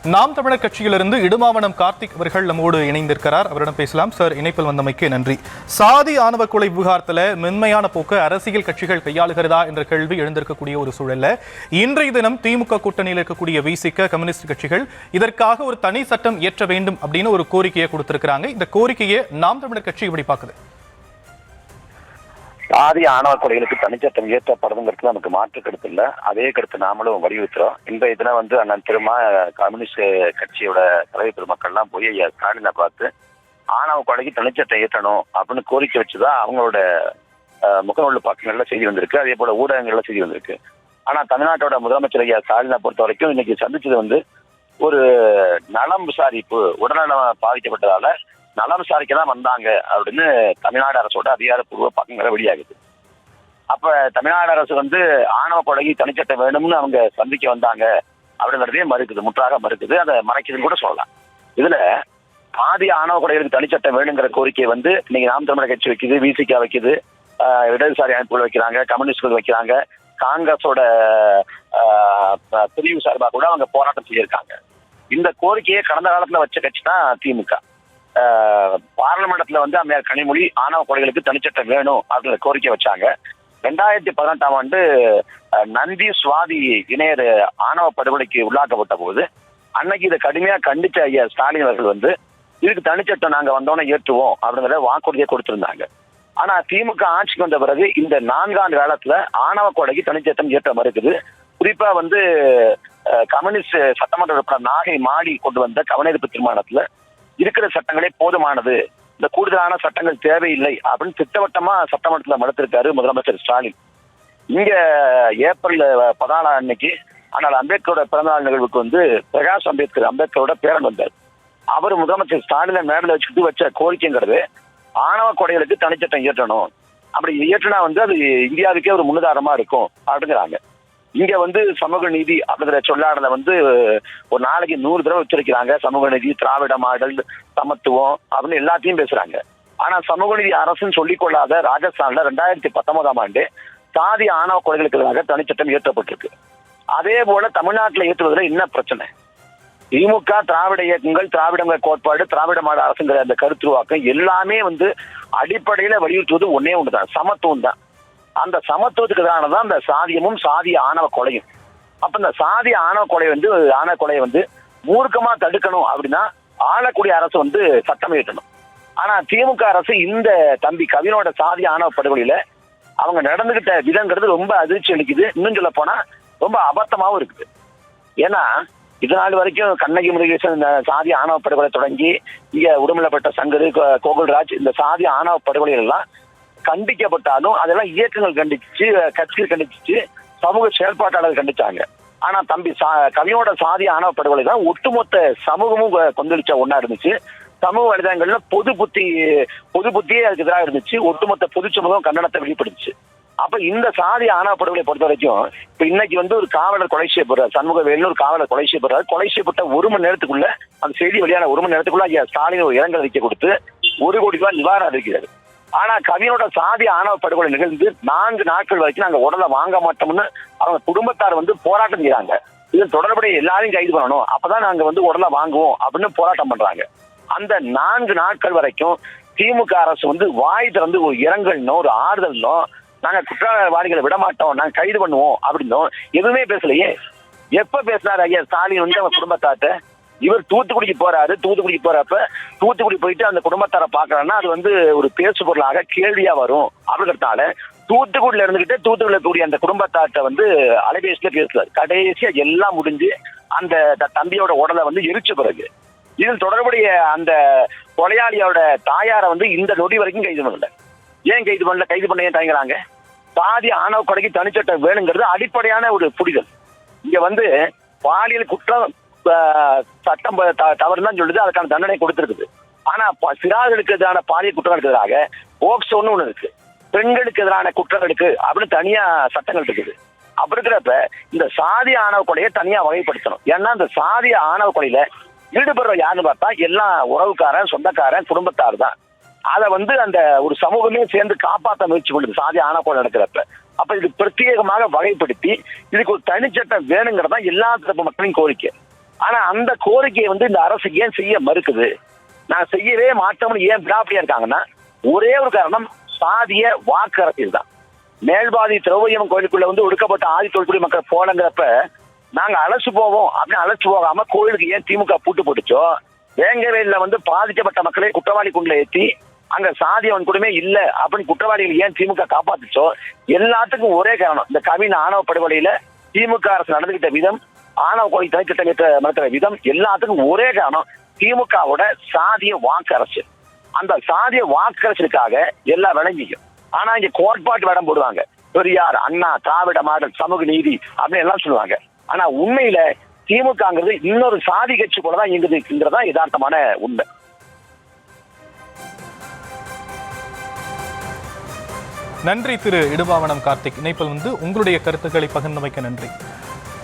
நாம் தமிழர் கட்சியிலிருந்து இடுமாவனம் கார்த்திக் அவர்கள் நம்மோடு இணைந்திருக்கிறார். அவரிடம் பேசலாம். சார், இணைப்பில் வந்தமைக்கு நன்றி. சாதி ஆணவ கொலை விவகாரத்தில் மென்மையான போக்கு அரசியல் கட்சிகள் கையாளுகிறதா என்ற கேள்வி எழுந்திருக்கக்கூடிய ஒரு சூழல்ல இன்றைய தினம் திமுக கூட்டணியில் இருக்கக்கூடிய விசிக கம்யூனிஸ்ட் கட்சிகள் இதற்காக ஒரு தனி சட்டம் இயற்ற வேண்டும் அப்படின்னு ஒரு கோரிக்கையை கொடுத்திருக்கிறாங்க. இந்த கோரிக்கையை நாம் தமிழர் கட்சி எப்படி பார்க்குது? சாதி ஆணவ கொலைகளுக்கு தனிச்சட்டம் இயற்றப்படுதுங்கிறது நமக்கு மாற்று கருத்து இல்லை. அதே கருத்து நாமளும் வலியுறுத்துறோம். இன்றைய தினம் அண்ணன் திருமா கம்யூனிஸ்ட் கட்சியோட தலைவர் பெருமக்கள்லாம் போய் ஸ்டாலினை பார்த்து ஆணவ கொலைக்கு தனிச்சட்டம் இயற்றணும் அப்படின்னு கோரிக்கை வச்சுதான் அவங்களோட முகநூல் பக்கங்கள்ல செய்தி வந்திருக்கு. அதே போல ஊடகங்கள்ல செய்தி வந்திருக்கு. ஆனா தமிழ்நாட்டோட முதலமைச்சர் ஐயா ஸ்டாலினை பொறுத்த வரைக்கும் இன்னைக்கு சந்திச்சது ஒரு நலம் விசாரிப்பு, உடல்நலம் பாதிக்கப்பட்டதால நலம் விசாரிக்க தான் வந்தாங்க அப்படின்னு தமிழ்நாடு அரசோட அதிகாரப்பூர்வ பக்கங்களை வெளியாகுது. அப்ப தமிழ்நாடு அரசு ஆணவ கொலைக்கு தனிச்சட்டம் வேணும்னு அவங்க சந்திக்க வந்தாங்க அப்படிங்கிறதே மறுக்குது, முற்றாக மறுக்குது. அதை மறைக்குதுன்னு கூட சொல்லலாம். இதுல சாதி ஆணவ கொலைகளுக்கு தனிச்சட்டம் வேணுங்கிற கோரிக்கை இன்னைக்கு நாம் தமிழர் கட்சி வைக்குது, விசிக வைக்குது, இடதுசாரி அமைப்புகள் வைக்கிறாங்க, கம்யூனிஸ்ட்கள் வைக்கிறாங்க, காங்கிரஸோட பிரிவு சார்பாக கூட அவங்க போராட்டம் செய்யிருக்காங்க. இந்த கோரிக்கையை கடந்த காலத்துல வச்ச கட்சி தான் திமுக. பார்லிமெண்ட்ல அம்மையார் கனிமொழி ஆணவ கொலைகளுக்கு தனிச்சட்டம் வேணும் அப்படிங்கிற கோரிக்கை வச்சாங்க. 2018ஆம் ஆண்டு நந்தி சுவாதி இணையர் ஆணவ படுகொலைக்கு உள்ளாக்கப்பட்ட போது அன்னைக்கு இதை கடுமையா கண்டிச்ச ஐயா ஸ்டாலின் அவர்கள் இதுக்கு தனிச்சட்டம் நாங்க வந்தோன்னே ஏற்றுவோம் அப்படிங்கிற வாக்குறுதியை கொடுத்திருந்தாங்க. ஆனா திமுக ஆட்சிக்கு வந்த பிறகு இந்த 4 ஆண்டு காலத்துல ஆணவ கொலைக்கு தனிச்சட்டம் ஏற்ற மறுக்குது. குறிப்பா கம்யூனிஸ்ட் சட்டமன்ற உறுப்பினர் நாகை மாடி கொண்டு வந்த கவனஈர்ப்பு தீர்மானத்துல இருக்கிற சட்டங்களே போதுமானது, இந்த கூடுதலான சட்டங்கள் தேவையில்லை அப்படின்னு திட்டவட்டமா சட்டமன்றத்துல மறுத்திருக்காரு முதலமைச்சர் ஸ்டாலின். இங்க ஏப்ரல் 14 அன்னைக்கு ஆனால் அம்பேத்கரோட பிறந்தநாள் நிகழ்வுக்கு பிரகாஷ் அம்பேத்கரோட பேரன் வந்தார். அவர் முதலமைச்சர் ஸ்டாலினை மேடல வச்சுட்டு வச்ச கோரிக்கைங்கிறது ஆணவ கொலைகளுக்கு தனிச்சட்டம் இயற்றணும். அப்படி இயற்றினா அது இந்தியாவுக்கே ஒரு முன்னுதாரணமா இருக்கும் அப்படிங்கிறாங்க. இங்க சமூக நீதி அப்படிங்கிற சொல்லாடல ஒரு நாளைக்கு 100 தடவை வச்சிருக்கிறாங்க. சமூக நீதி, திராவிட மாடல், சமத்துவம் அப்படின்னு எல்லாத்தையும் பேசுறாங்க. ஆனா சமூக நீதி அரசுன்னு சொல்லிக் கொள்ளாத ராஜஸ்தான்ல 2019ஆம் ஆண்டு சாதி ஆணவ கொலைகளுக்கு எதிராக தனிச்சட்டம் இயற்றப்பட்டிருக்கு. அதே போல தமிழ்நாட்டில் ஏற்றுவதில் என்ன பிரச்சனை? திமுக, திராவிட இயக்கங்கள், திராவிட கோட்பாடு, திராவிட மாடல் அரசுங்கிற அந்த கருத்துருவாக்கம் எல்லாமே அடிப்படையில வலியுறுத்துவது ஒன்னே ஒண்ணுதான், சமத்துவம் தான். அந்த சமத்துவத்துக்கு எதிரானதான் அந்த சாதியமும் சாதிய ஆணவ கொலையும். அப்ப இந்த சாதிய ஆணவ கொலை ஆணவ கொலையை மூர்க்கமா தடுக்கணும் அப்படின்னா ஆளக்கூடிய அரசு சட்டம் இயற்றணும். ஆனா திமுக அரசு இந்த தம்பி கவினோட சாதிய ஆணவ படுகொலையில அவங்க நடந்துகிட்ட விதங்கிறது ரொம்ப அதிர்ச்சி அளிக்குது. இன்னும் சொல்ல போனா ரொம்ப அபத்தமாவும் இருக்குது. ஏன்னா இதனால வரைக்கும் கண்ணகி முருகேசன் இந்த சாதி ஆணவ படுகொலை தொடங்கி இங்க உடுமலைப்பட்ட சங்கரு, கோகுல்ராஜ் இந்த சாதி ஆணவ படுகொலைகள் எல்லாம் கண்டிக்கப்பட்டாலும் அதெல்லாம் இயக்கங்கள் கண்டிச்சு, கட்சிகள் கண்டிச்சு, சமூக செயல்பாட்டாளர்கள் கண்டிச்சாங்க. ஆனா தம்பி கவியோட சாதி ஆணவ படுகொலை தான் ஒட்டுமொத்த சமூகமும் கொந்தளிச்ச ஒன்னா இருந்துச்சு. சமூக வலைதளங்கள்ல பொது புத்தியே அதுக்கு எதிராக இருந்துச்சு. ஒட்டுமொத்த பொது சமூகம் கண்டனத்தை வெளிப்படுத்துச்சு. அப்ப இந்த சாதி ஆணவ படுகொலை பொறுத்த வரைக்கும் இப்ப இன்னைக்கு ஒரு காவலர் கொலை செய்யப்படுறார், சண்முகவேல்னு ஒரு காவலர் கொலை செய்யப்படுறாரு. கொலை செய்யப்பட்ட 1 மணி நேரத்துக்குள்ள, அந்த செய்தி வெளியான 1 மணி நேரத்துக்குள்ள ஐயா ஸ்டாலின் ஒரு இரங்கல் அறிக்கை கொடுத்து 1 கோடி ரூபாய் நிவாரணம் அறிவிக்கிறாரு. ஆனா கவினோட சாதி ஆணவ படுகொலை நிகழ்ந்து 4 நாட்கள் வரைக்கும் நாங்க உடலை வாங்க மாட்டோம்னு அவங்க குடும்பத்தார் போராட்டம் செய்யறாங்க. இதில் தொடர்புடைய எல்லாரையும் கைது பண்ணணும், அப்பதான் நாங்க உடலை வாங்குவோம் அப்படின்னு போராட்டம் பண்றாங்க. அந்த 4 நாட்கள் வரைக்கும் திமுக அரசு வாய் திறந்து ஒரு இரங்கல்னோ ஒரு ஆறுதல்னோ நாங்க குற்றவாளிகளை விட மாட்டோம், நாங்க கைது பண்ணுவோம் அப்படின்னும் எதுவுமே பேசலையே. எப்ப பேசினாரு ஐயா ஸ்டாலின் அவங்க குடும்பத்தார்ட்ட? இவர் தூத்துக்குடிக்கு போறாரு. தூத்துக்குடிக்கு போறப்ப தூத்துக்குடி போயிட்டு அந்த குடும்பத்தாரை பாக்குறாருன்னா அது ஒரு பேசு பொருளாக கேள்வியா வரும் அப்படிங்கிறதால தூத்துக்குடியில இருந்துகிட்டு தூத்துக்குடியில இருக்கக்கூடிய அந்த குடும்பத்தார்ட்ட அலைபேசியில பேசுறாரு. கடைசியா எல்லாம் முடிஞ்சு அந்த தம்பியோட உடலை எரிச்ச பிறகு இதில் தொடர்புடைய அந்த கொலையாளியோட தாயார இந்த நொடி வரைக்கும் கைது பண்ணல. ஏன் கைது பண்ணல? கைது பண்ண ஏன் தயங்குறாங்க? சாதி ஆணவ கொலைக்கு தனிச்சட்டம் வேணுங்கிறது அடிப்படையான ஒரு புரிதல். இங்க பாலியல் குற்றம் சட்டம் தவறுதான் சொல்லுது, அதுக்கான தண்டனை கொடுத்திருக்குது. ஆனா சிறார்களுக்கு எதிரான பாலியல் குற்றங்களுக்கு எதிராக போக்சோன்னு ஒண்ணு இருக்கு, பெண்களுக்கு எதிரான குற்றங்களுக்கு அப்படின்னு தனியா சட்டங்கள் இருக்குது. அப்படி இருக்கிறப்ப இந்த சாதி ஆணவ கொலையை தனியா வகைப்படுத்தணும். ஏன்னா இந்த சாதி ஆணவ கொலையில ஈடுபடுற யாருன்னு பார்த்தா எல்லாம் உறவுக்காரன், சொந்தக்காரன், குடும்பத்தார் தான். அதை அந்த ஒரு சமூகமே சேர்ந்து காப்பாற்ற முயற்சி பண்ணுது சாதி ஆணவ கொலை நடக்கிறப்ப. அப்ப இது பிரத்யேகமாக வகைப்படுத்தி இதுக்கு ஒரு தனிச்சட்டம் வேணுங்கிறதா எல்லா தரப்பு மக்களின் கோரிக்கை. ஆனா அந்த கோரிக்கையை இந்த அரசு ஏன் செய்ய மறுக்குது? நான் செய்யவே மாட்டோம்னு ஏன் விடாப்படியா இருக்காங்கன்னா, ஒரே ஒரு காரணம், சாதிய வாக்கு அரசியல் தான். மேல்பாதி திரௌபதியம்மன் கோயிலுக்குள்ள ஒடுக்கப்பட்ட ஆதி தொல்குடி மக்கள் போலங்கிறப்ப நாங்க அழைச்சு போவோம் அப்படின்னு அழைச்சு போகாம கோயிலுக்கு ஏன் திமுக பூட்டு போட்டுச்சோ, வேங்கவேல பாதிக்கப்பட்ட மக்களை குற்றவாளி குண்டுல ஏற்றி அங்க சாதி வன்கொடுமை இல்ல அப்படின்னு குற்றவாளிகள் ஏன் திமுக காப்பாத்துச்சோ, எல்லாத்துக்கும் ஒரே காரணம், இந்த கவின் ஆணவ படுகொலையில திமுக அரசு நடந்துகிட்ட விதம், ஆணவ கொலை தனித்திட்டம் நடத்துற விதம், எல்லாத்துக்கும் ஒரே காரணம் திமுகவோட சாதிய வாக்கு அரசு. அந்த சாதிய வாக்கு அரசுக்காக எல்லாம் விளங்கிக்கும். ஆனா இங்க கோட்பாட்டு வேடம் போடுவாங்க, பெரியார், அண்ணா, திராவிட மாடல், சமூக நீதி அப்படின்னு எல்லாம் சொல்லுவாங்க. ஆனா உண்மையில திமுகங்கிறது இன்னொரு சாதி கட்சி போலதான் இயங்குதுங்கிறதா யதார்த்தமான உண்மை. நன்றி திரு இடுமாவனம் கார்த்திக். இணைப்பில் உங்களுடைய கருத்துக்களை பகிர்ந்தமைக்க நன்றி.